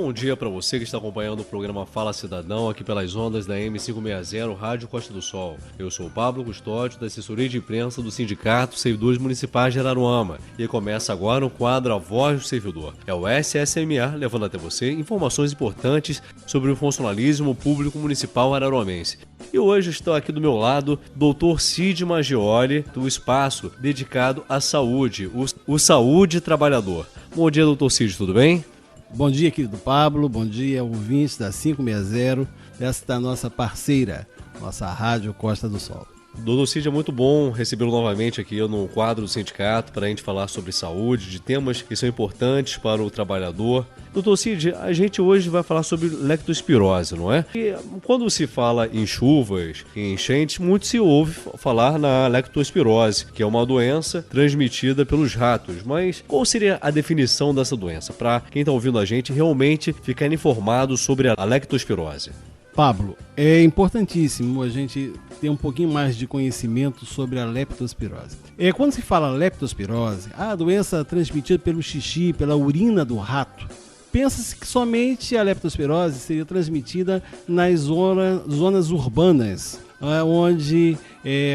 bom dia para você que está acompanhando o programa Fala Cidadão aqui pelas ondas da M560 Rádio Costa do Sol. Eu sou o Pablo Custódio, da assessoria de imprensa do Sindicato dos Servidores Municipais de Araruama. E começa agora o quadro A Voz do Servidor. É o SSMA levando até você informações importantes sobre o funcionalismo público municipal araruamense. E hoje estou aqui do meu lado, Dr. Cid Maggioli, do espaço dedicado à saúde, o Saúde Trabalhador. Bom dia, Dr. Cid, tudo bem? Bom dia, querido Pablo, bom dia, ouvintes da 560, esta é a nossa parceira, nossa Rádio Costa do Sol. Doutor Cid, é muito bom recebê-lo novamente aqui no quadro do sindicato para a gente falar sobre saúde, de temas que são importantes para o trabalhador. Doutor Cid, a gente hoje vai falar sobre leptospirose, não é? E quando se fala em chuvas, em enchentes, muito se ouve falar na leptospirose, que é uma doença transmitida pelos ratos. Mas qual seria a definição dessa doença? Para quem está ouvindo a gente realmente ficar informado sobre a leptospirose. Pablo, é importantíssimo a gente ter um pouquinho mais de conhecimento sobre a leptospirose. Quando se fala leptospirose, a doença transmitida pelo xixi, pela urina do rato, pensa-se que somente a leptospirose seria transmitida nas zonas urbanas, onde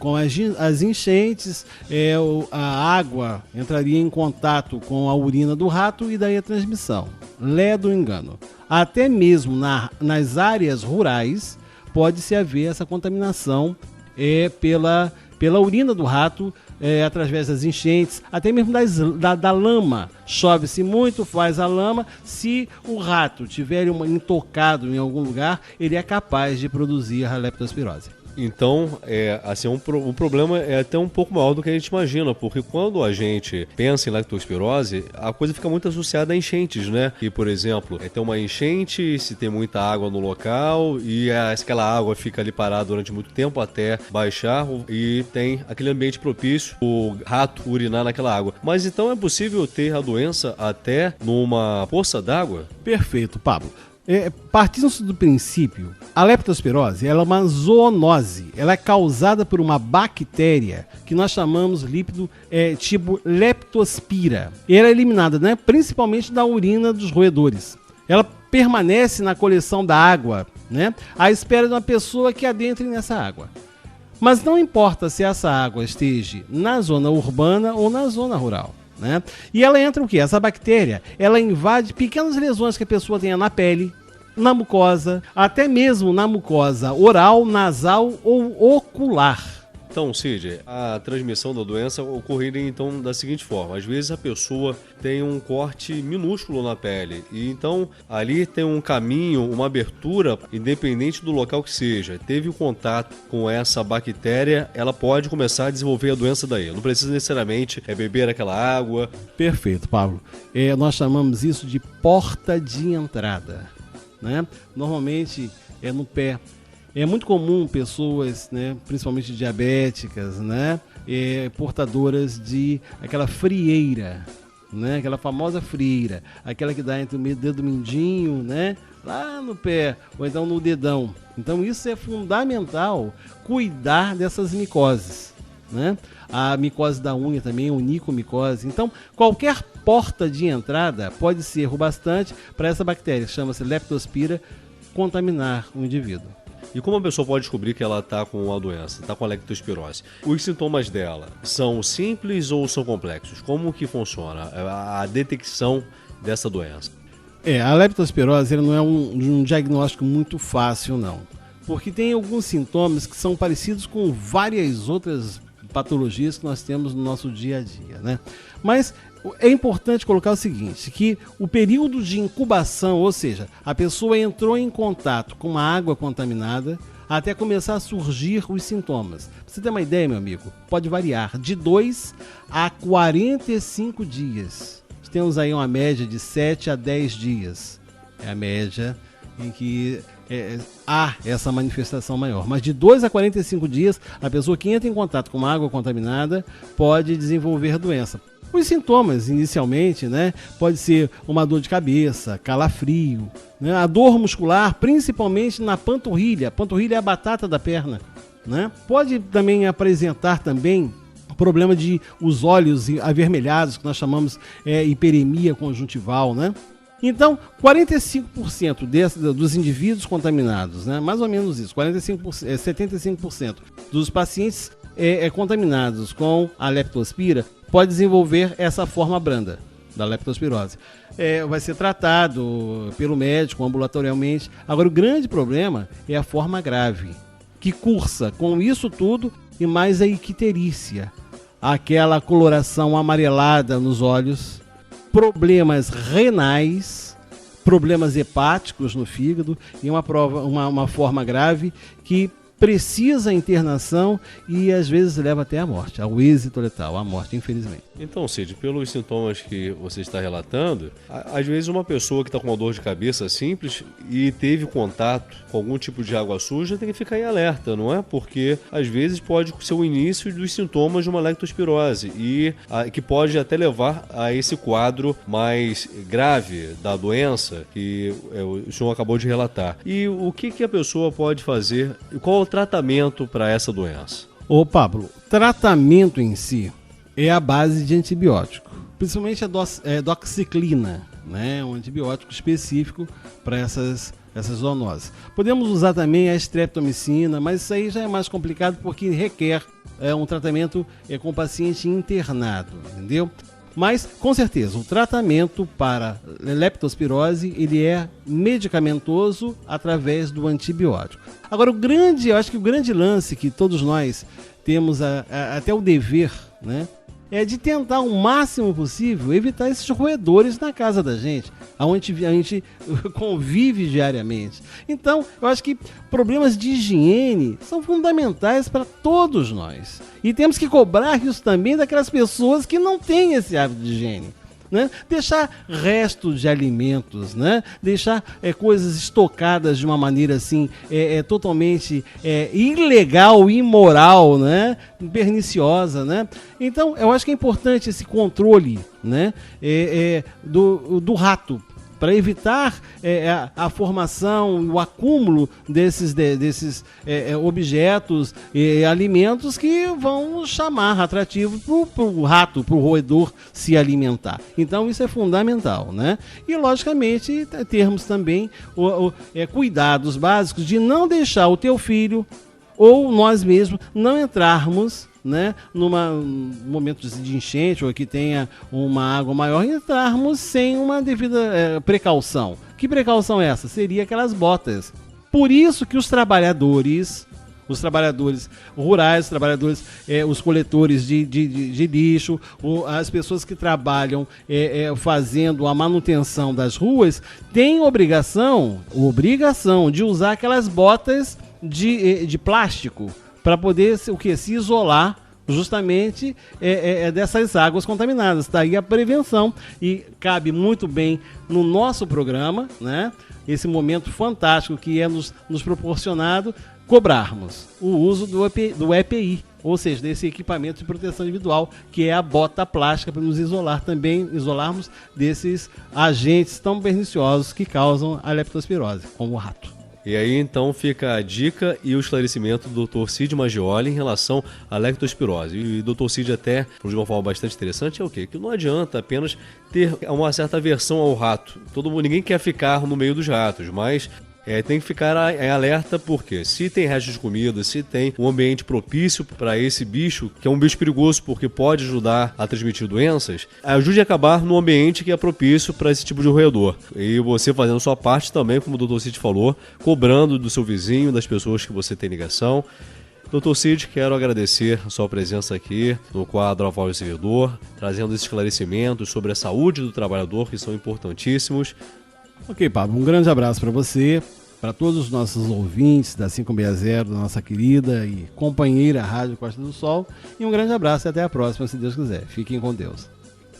com as enchentes a água entraria em contato com a urina do rato e daí a transmissão. Lé do engano. Até mesmo nas áreas rurais pode-se haver essa contaminação pela urina do rato, através das enchentes, até mesmo da lama. Chove-se muito, faz a lama. Se o rato tiver intocado em algum lugar, ele é capaz de produzir a leptospirose. Então, o problema é até um pouco maior do que a gente imagina, porque quando a gente pensa em leptospirose, a coisa fica muito associada a enchentes, né? Que, por exemplo, tem uma enchente, se tem muita água no local e aquela água fica ali parada durante muito tempo até baixar e tem aquele ambiente propício o rato urinar naquela água. Mas então é possível ter a doença até numa poça d'água? Perfeito, Pablo. Partindo do princípio, a leptospirose ela é uma zoonose, ela é causada por uma bactéria que nós chamamos lípido tipo leptospira. E ela é eliminada, principalmente da urina dos roedores. Ela permanece na coleção da água, à espera de uma pessoa que adentre nessa água. Mas não importa se essa água esteja na zona urbana ou na zona rural. E ela entra o quê? Essa bactéria, ela invade pequenas lesões que a pessoa tenha na pele, na mucosa, até mesmo na mucosa oral, nasal ou ocular. Então, Cid, a transmissão da doença ocorreria então da seguinte forma: às vezes a pessoa tem um corte minúsculo na pele e então ali tem um caminho, uma abertura, independente do local que seja. Teve o contato com essa bactéria, ela pode começar a desenvolver a doença daí. Não precisa necessariamente beber aquela água. Perfeito, Pablo. Nós chamamos isso de porta de entrada. Normalmente é no pé. É muito comum pessoas, principalmente diabéticas, portadoras de aquela frieira, aquela famosa frieira, aquela que dá entre o dedo mindinho, lá no pé, ou então no dedão. Então isso é fundamental, cuidar dessas micoses. A micose da unha também, onicomicose. Então, qualquer porta de entrada pode ser o bastante para essa bactéria, chama-se leptospira, contaminar o indivíduo. E como a pessoa pode descobrir que ela está com a doença, está com a leptospirose? Os sintomas dela são simples ou são complexos? Como que funciona a detecção dessa doença? A leptospirose não é um diagnóstico muito fácil, não. Porque tem alguns sintomas que são parecidos com várias outras patologias que nós temos no nosso dia a dia, Mas é importante colocar o seguinte, que o período de incubação, ou seja, a pessoa entrou em contato com uma água contaminada até começar a surgir os sintomas. Pra você ter uma ideia, meu amigo, pode variar de 2 a 45 dias. Temos aí uma média de 7 a 10 dias. É a média em que há essa manifestação maior. Mas de 2 a 45 dias, a pessoa que entra em contato com uma água contaminada pode desenvolver doença. Os sintomas, inicialmente, pode ser uma dor de cabeça, calafrio, a dor muscular, principalmente na panturrilha. A panturrilha é a batata da perna, Pode também apresentar problema de os olhos avermelhados, que nós chamamos hiperemia conjuntival, Então, 45% dos indivíduos contaminados, né, mais ou menos isso, 75% dos pacientes contaminados com a leptospira pode desenvolver essa forma branda da leptospirose. Vai ser tratado pelo médico ambulatorialmente. Agora, o grande problema é a forma grave, que cursa com isso tudo e mais a icterícia, aquela coloração amarelada nos olhos, problemas renais, problemas hepáticos no fígado e uma forma grave que precisa internação e às vezes leva até a morte, ao êxito letal, à morte, infelizmente. Então, Cid, pelos sintomas que você está relatando, às vezes uma pessoa que está com uma dor de cabeça simples e teve contato com algum tipo de água suja tem que ficar em alerta, não é? Porque às vezes pode ser o início dos sintomas de uma leptospirose e que pode até levar a esse quadro mais grave da doença que o senhor acabou de relatar. E o que a pessoa pode fazer? Qual é o tratamento para essa doença? Ô Pablo, tratamento em si é a base de antibiótico, principalmente a doxiciclina, né? Um antibiótico específico para essas zoonoses. Podemos usar também a streptomicina, mas isso aí já é mais complicado porque requer um tratamento com o paciente internado, entendeu? Mas, com certeza, o tratamento para leptospirose ele é medicamentoso através do antibiótico. Agora, eu acho que o grande lance que todos nós temos até o dever, né, é de tentar o máximo possível evitar esses roedores na casa da gente, onde a gente convive diariamente. Então, eu acho que problemas de higiene são fundamentais para todos nós. E temos que cobrar isso também daquelas pessoas que não têm esse hábito de higiene. Né? Deixar restos de alimentos, né? Deixar coisas estocadas de uma maneira assim totalmente ilegal, imoral, né? Perniciosa, né? Então eu acho que é importante esse controle, né? Do rato, para evitar a formação, o acúmulo desses objetos e alimentos que vão chamar atrativo para o rato, para o roedor se alimentar. Então isso é fundamental, né? E logicamente termos também cuidados básicos de não deixar o teu filho ou nós mesmos não entrarmos, né, num momento de enchente ou que tenha uma água maior, entrarmos sem uma devida precaução. Que precaução é essa? Seria aquelas botas. Por isso que os trabalhadores rurais, os coletores de lixo, as pessoas que trabalham fazendo a manutenção das ruas, têm obrigação de usar aquelas botas de plástico para poder se isolar justamente dessas águas contaminadas. Daí a prevenção, e cabe muito bem no nosso programa, né, esse momento fantástico que é nos proporcionado, cobrarmos o uso do EPI, ou seja, desse equipamento de proteção individual, que é a bota plástica, para nos isolarmos desses agentes tão perniciosos que causam a leptospirose, como o rato. E aí então fica a dica e o esclarecimento do Dr. Cid Maggioli em relação à leptospirose. E o Dr. Cid até, de uma forma bastante interessante, é o quê? Que não adianta apenas ter uma certa aversão ao rato. Ninguém quer ficar no meio dos ratos, mas tem que ficar em alerta, porque se tem restos de comida, se tem um ambiente propício para esse bicho, que é um bicho perigoso porque pode ajudar a transmitir doenças, ajude a acabar no ambiente que é propício para esse tipo de roedor. E você fazendo sua parte também, como o Dr. Cid falou, cobrando do seu vizinho, das pessoas que você tem ligação. Dr. Cid, quero agradecer a sua presença aqui no quadro A Voz do Servidor, trazendo esses esclarecimentos sobre a saúde do trabalhador, que são importantíssimos. Ok, Pablo, um grande abraço para você, para todos os nossos ouvintes da 560, da nossa querida e companheira Rádio Costa do Sol, e um grande abraço e até a próxima, se Deus quiser. Fiquem com Deus.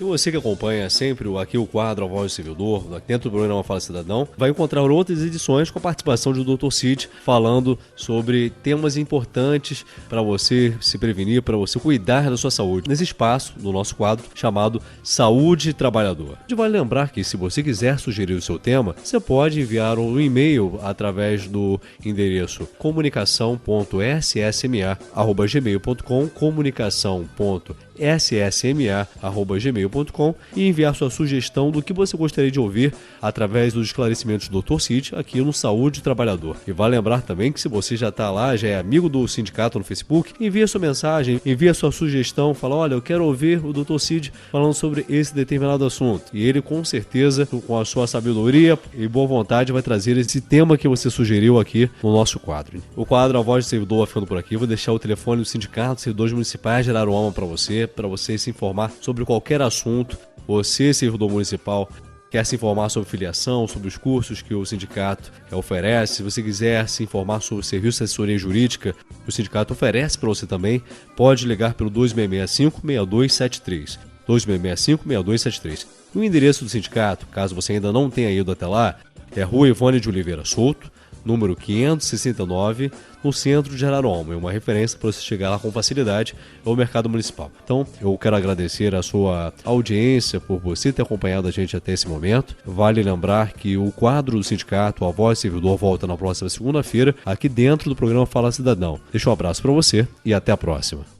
E você que acompanha sempre aqui o quadro A Voz do Servidor, dentro do programa Fala Cidadão, vai encontrar outras edições com a participação do Dr. Cid, falando sobre temas importantes para você se prevenir, para você cuidar da sua saúde, nesse espaço, no nosso quadro, chamado Saúde Trabalhador. E vale lembrar que, se você quiser sugerir o seu tema, você pode enviar um e-mail através do endereço comunicação.ssma@gmail.com, comunicação.ssma ssma@gmail.com e enviar sua sugestão do que você gostaria de ouvir através dos esclarecimentos do Dr. Cid aqui no Saúde Trabalhador. E vale lembrar também que se você já está lá, já é amigo do sindicato no Facebook, envia sua mensagem, envia sua sugestão, fala, olha, eu quero ouvir o Dr. Cid falando sobre esse determinado assunto. E ele com certeza, com a sua sabedoria e boa vontade, vai trazer esse tema que você sugeriu aqui no nosso quadro. O quadro A Voz do Servidor vai ficando por aqui. Vou deixar o telefone do Sindicato dos Servidores Municipais de Araruama para você se informar sobre qualquer assunto. Você, servidor municipal, quer se informar sobre filiação, sobre os cursos que o sindicato oferece, se você quiser se informar sobre o serviço de assessoria jurídica que o sindicato oferece para você também, pode ligar pelo 2665-6273. 2665-6273. O endereço do sindicato, caso você ainda não tenha ido até lá, é Rua Ivone de Oliveira Souto, número 569, no centro de Araruama. É uma referência para você chegar lá com facilidade ao mercado municipal. Então, eu quero agradecer a sua audiência por você ter acompanhado a gente até esse momento. Vale lembrar que o quadro do sindicato, A Voz do Servidor, volta na próxima segunda-feira, aqui dentro do programa Fala Cidadão. Deixa um abraço para você e até a próxima.